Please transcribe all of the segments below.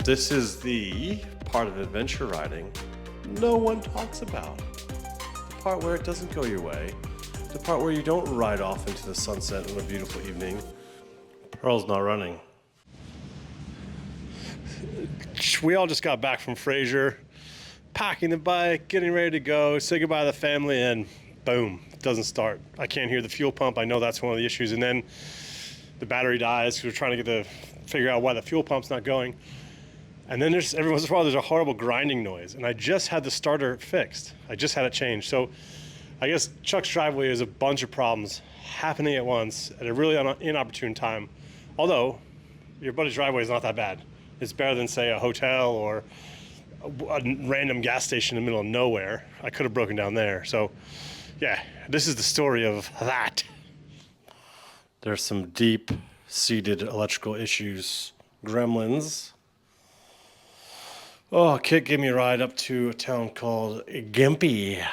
This is the part of adventure riding no one talks about. The part where it doesn't go your way. The part where you don't ride off into the sunset on a beautiful evening. Pearl's not running. We all just got back from Fraser, packing the bike, getting ready to go, say goodbye to the family, and boom, it doesn't start. I can't hear the fuel pump. I know that's one of the issues. And then the battery dies because we're trying to figure out why the fuel pump's not going. And then every once in a while, there's a horrible grinding noise. And I just had the starter fixed. I just had it changed. So I guess Chuck's driveway is a bunch of problems happening at once at a really inopportune time. Although, your buddy's driveway is not that bad. It's better than, say, a hotel or a random gas station in the middle of nowhere. I could have broken down there. So, yeah, this is the story of that. There's some deep-seated electrical issues. Gremlins. Oh, Kit gave me a ride up to a town called Gympie,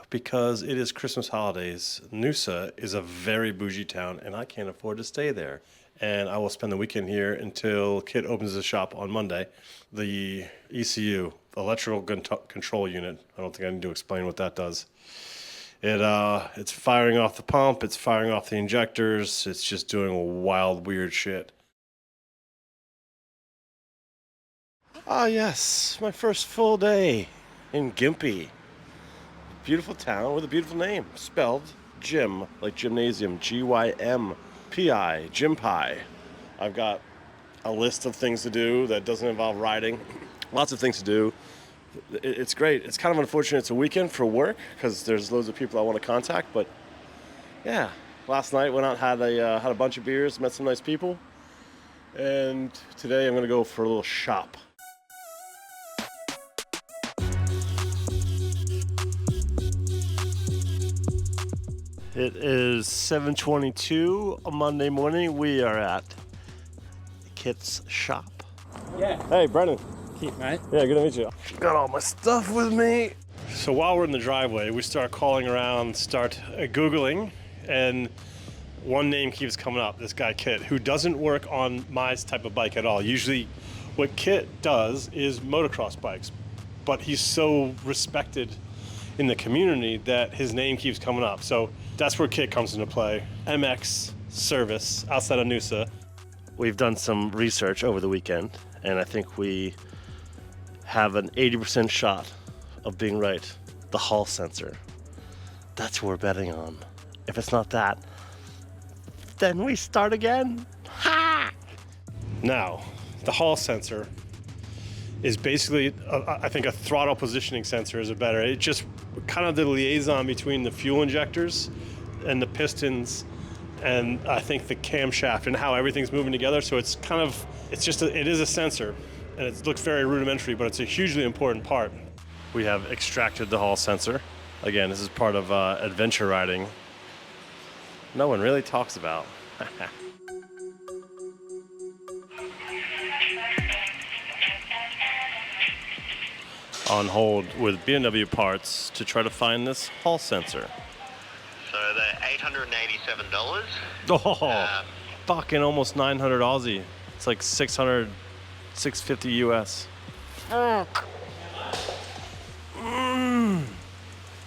because it is Christmas holidays. Noosa is a very bougie town, and I can't afford to stay there. And I will spend the weekend here until Kit opens the shop on Monday. The ECU, Electrical Control Unit. I don't think I need to explain what that does. It's firing off the pump, it's firing off the injectors, it's just doing wild, weird shit. Ah, yes, my first full day in Gympie. Beautiful town with a beautiful name, spelled gym, like gymnasium, G-Y-M-P-I, Gympie. I've got a list of things to do that doesn't involve riding. Lots of things to do. It's great. It's kind of unfortunate it's a weekend for work because there's loads of people I want to contact, but yeah, last night went out, had a bunch of beers, met some nice people, and today I'm going to go for a little shop. It is 7:22 a Monday morning. We are at Kit's shop. Yeah. Hey, Brennan. Kit, mate. Yeah, good to meet you. Got all my stuff with me. So while we're in the driveway, we start calling around, start Googling, and one name keeps coming up, this guy Kit, who doesn't work on my type of bike at all. Usually what Kit does is motocross bikes, but he's so respected in the community that his name keeps coming up. So that's where Kit comes into play. MX service outside of Noosa. We've done some research over the weekend, and I think we have an 80% shot of being right. The Hall sensor. That's what we're betting on. If it's not that, then we start again. Ha! Now, the Hall sensor is basically, I think a throttle positioning sensor is a better. It's just kind of the liaison between the fuel injectors and the pistons and I think the camshaft and how everything's moving together. So it's kind of, it is a sensor, and it looks very rudimentary, but it's a hugely important part. We have extracted the Hall sensor. Again, this is part of adventure riding. No one really talks about. On hold with BMW parts to try to find this Hall sensor. So they're $887. Oh, fucking almost 900 Aussie. It's like 600, 650 US. Fuck. I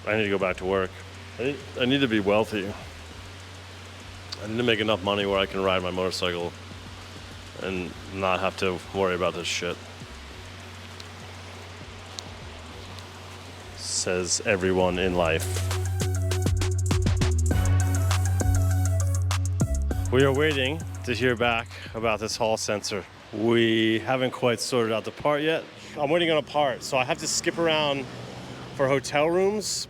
need to go back to work. I need to be wealthy. I need to make enough money where I can ride my motorcycle and not have to worry about this shit. Says everyone in life. We are waiting to hear back about this Hall sensor. We haven't quite sorted out the part yet. I'm waiting on a part, so I have to skip around for hotel rooms.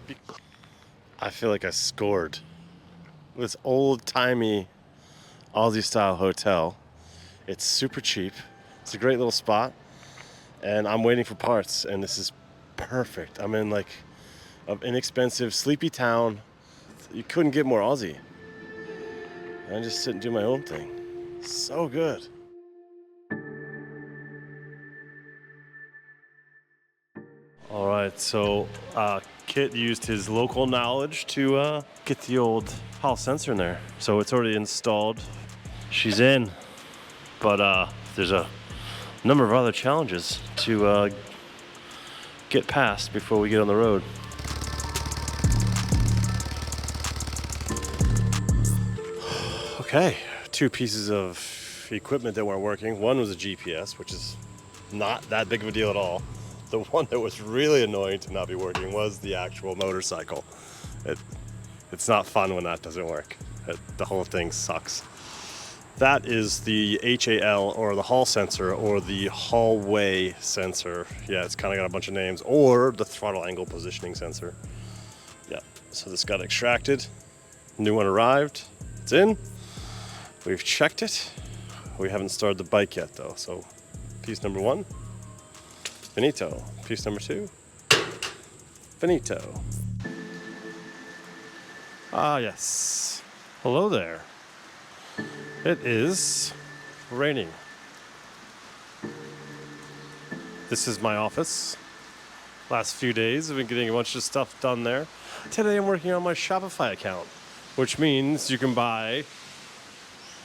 I feel like I scored. This old-timey Aussie-style hotel. It's super cheap. It's a great little spot, and I'm waiting for parts, and this is perfect. I'm in like an inexpensive, sleepy town. You couldn't get more Aussie. I just sit and do my own thing. So good. All right, so Kit used his local knowledge to get the old Hall sensor in there. So it's already installed. She's in, but there's a number of other challenges to get past before we get on the road. Okay, two pieces of equipment that weren't working. One was a GPS, which is not that big of a deal at all. The one that was really annoying to not be working was the actual motorcycle. It's not fun when that doesn't work. The whole thing sucks. That is the HAL, or the hall sensor, or the hallway sensor. Yeah, it's kind of got a bunch of names. Or the throttle angle positioning sensor. Yeah, so this got extracted. New one arrived. It's in. We've checked it. We haven't started the bike yet though. So piece number one, finito. Piece number two, finito. Ah, yes. Hello there. It is raining. This is my office. Last few days I've been getting a bunch of stuff done there. Today I'm working on my Shopify account, which means you can buy a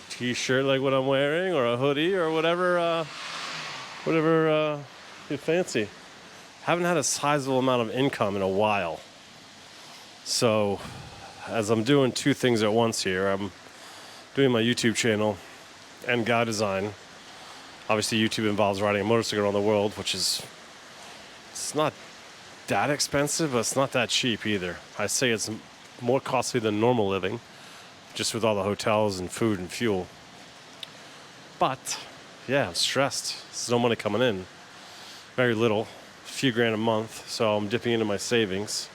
t-shirt like what I'm wearing, or a hoodie, or whatever you fancy. Haven't had a sizable amount of income in a while. So as I'm doing two things at once here, I'm doing my YouTube channel and guide design. Obviously YouTube involves riding a motorcycle around the world, which is, it's not that expensive, but it's not that cheap either. I say it's more costly than normal living, just with all the hotels and food and fuel. But yeah, I'm stressed. There's no money coming in. Very little, a few grand a month, so I'm dipping into my savings.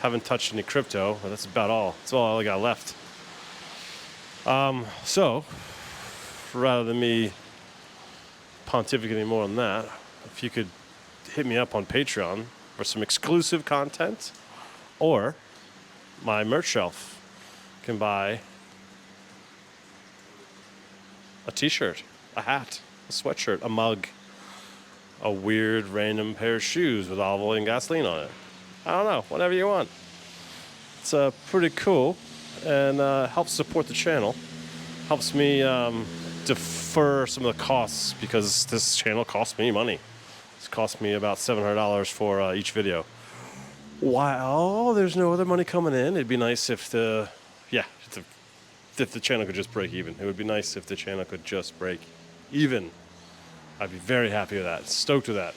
Haven't touched any crypto, but that's about all. That's all I got left. So, rather than me pontificating more on that, if you could hit me up on Patreon for some exclusive content, or my merch shelf, you can buy a t-shirt, a hat, a sweatshirt, a mug, a weird random pair of shoes with olive oil and gasoline on it. I don't know, whatever you want. It's pretty cool, and helps support the channel. Helps me defer some of the costs, because this channel costs me money. It's cost me about $700 for each video. While there's no other money coming in, it'd be nice if the channel could just break even. It would be nice if the channel could just break even. I'd be very happy with that. Stoked with that.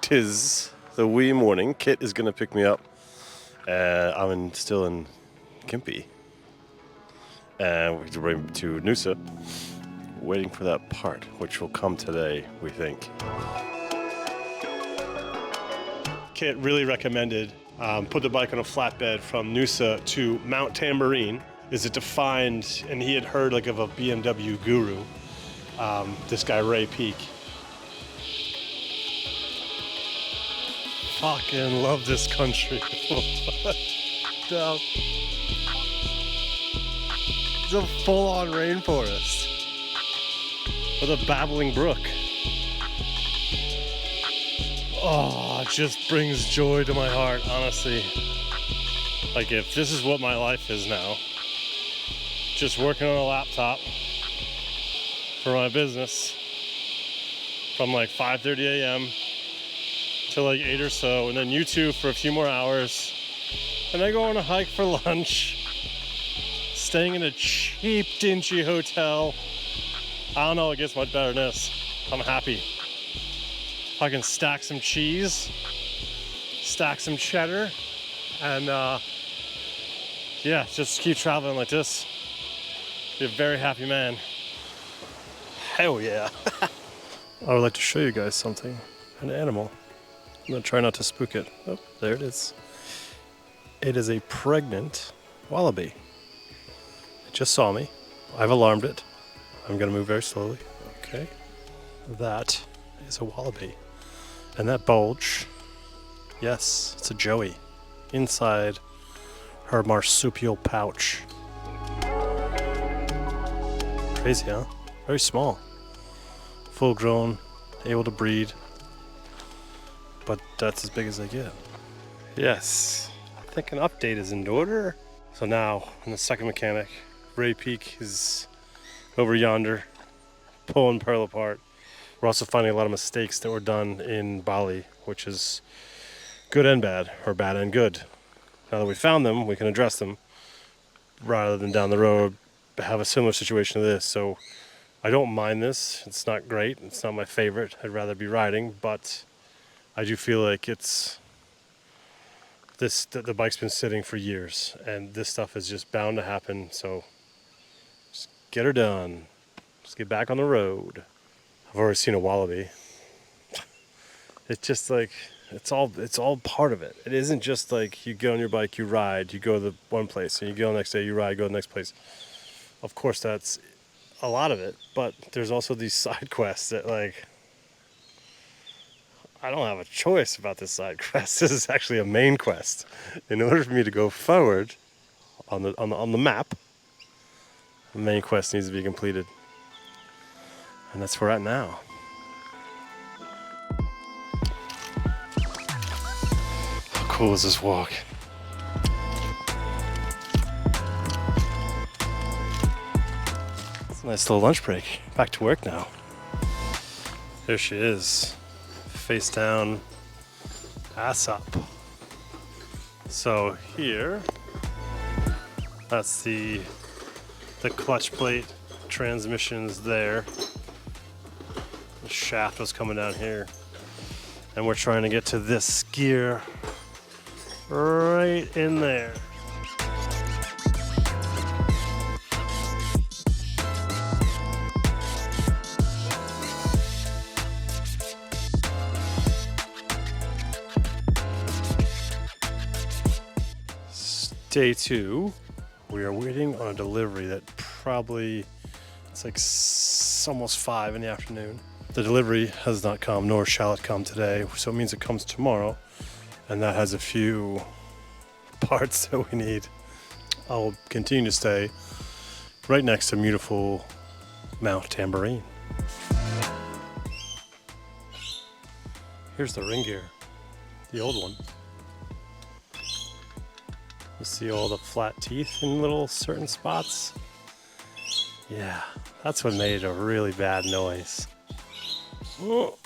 'Tis the wee morning. Kit is gonna pick me up. I'm still in Gympie. And we're going to Noosa, waiting for that part, which will come today, we think. Kit really recommended put the bike on a flatbed from Noosa to Mount Tamborine. Is it to find, and he had heard like of a BMW guru, this guy Ray Peak. Fucking love this country. Down. It's a full-on rainforest with a babbling brook. Oh, it just brings joy to my heart, honestly. Like, if this is what my life is now, just working on a laptop for my business from like 5:30 a.m. to like 8 or so, and then YouTube for a few more hours, and I go on a hike for lunch, staying in a cheap, dingy hotel. I don't know, it gets much better than this. I'm happy. If I can stack some cheese, stack some cheddar, and yeah, just keep traveling like this. Be a very happy man. Hell yeah. I would like to show you guys something. An animal. I'm gonna try not to spook it. Oh, there it is. It is a pregnant wallaby. It just saw me. I've alarmed it. I'm gonna move very slowly. Okay. That is a wallaby. And that bulge, yes, it's a joey. Inside her marsupial pouch. Crazy, huh? Very small. Full grown, able to breed. But that's as big as they get. Yes, I think an update is in order. So now, I'm the second mechanic. Ray Peak is over yonder. pulling Pearl apart. We're also finding a lot of mistakes that were done in Bali, which is good and bad, or bad and good. Now that we found them, we can address them rather than down the road have a similar situation to this. So I don't mind this. It's not great. It's not my favorite. I'd rather be riding, but I do feel like it's the bike's been sitting for years, and this stuff is just bound to happen. So just get her done. Just get back on the road. I've already seen a wallaby. It's just like it's all part of it. It isn't just like you get on your bike, you ride, you go to the one place, and you go the next day, you ride, go to the next place. Of course, that's a lot of it, but there's also these side quests that, like, I don't have a choice about this side quest. This is actually a main quest. In order for me to go forward on the map, the main quest needs to be completed, and that's where we're at now. How cool is this walk? It's a nice little lunch break. Back to work now. There she is. Face down, ass up. So here, that's the clutch plate. Transmission's there. The shaft was coming down here, and we're trying to get to this gear right in there. Day 2, we are waiting on a delivery that probably, it's like almost 5 in the afternoon. The delivery has not come, nor shall it come today, so it means it comes tomorrow, and that has a few parts that we need. I'll continue to stay right next to beautiful Mount Tamborine. Here's the ring gear, the old one. You see all the flat teeth in little certain spots? Yeah, that's what made a really bad noise. Oh.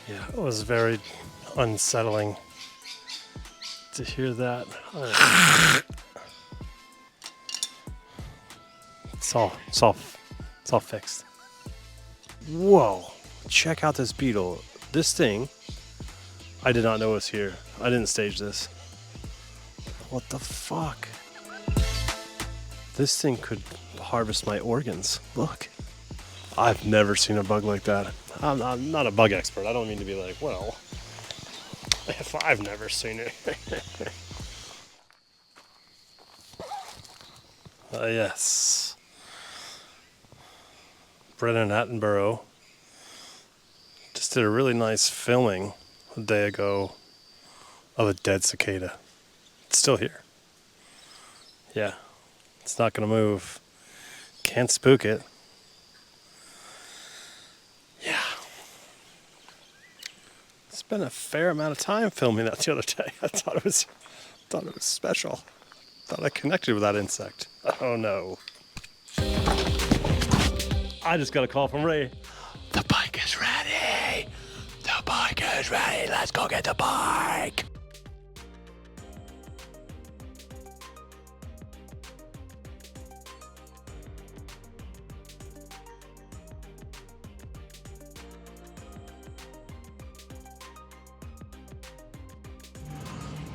Yeah, it was very unsettling to hear that. It's all fixed. Whoa, check out this beetle. This thing, I did not know was here. I didn't stage this. What the fuck? This thing could harvest my organs. Look. I've never seen a bug like that. I'm not a bug expert. I don't mean to be like, well, if I've never seen it. Yes. Brennan Attenborough just did a really nice filming a day ago of a dead cicada. It's still here. Yeah, it's not gonna move. Can't spook it. Yeah. Spent a fair amount of time filming that the other day. I thought it was special. Thought I connected with that insect. Oh no. I just got a call from Ray. The bike is ready. The bike is ready. Let's go get the bike.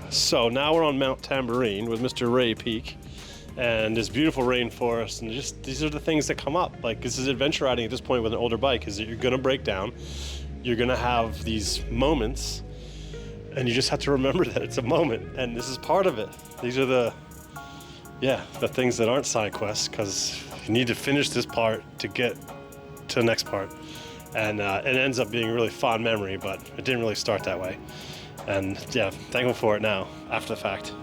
So now we're on Mount Tamborine with Mr. Ray Peak and this beautiful rainforest, and just these are the things that come up. Like, this is adventure riding at this point with an older bike, is that you're gonna break down, you're gonna have these moments, and you just have to remember that it's a moment, and this is part of it. These are the things that aren't side quests, because you need to finish this part to get to the next part. And it ends up being a really fond memory, but it didn't really start that way. And yeah, thankful for it now, after the fact.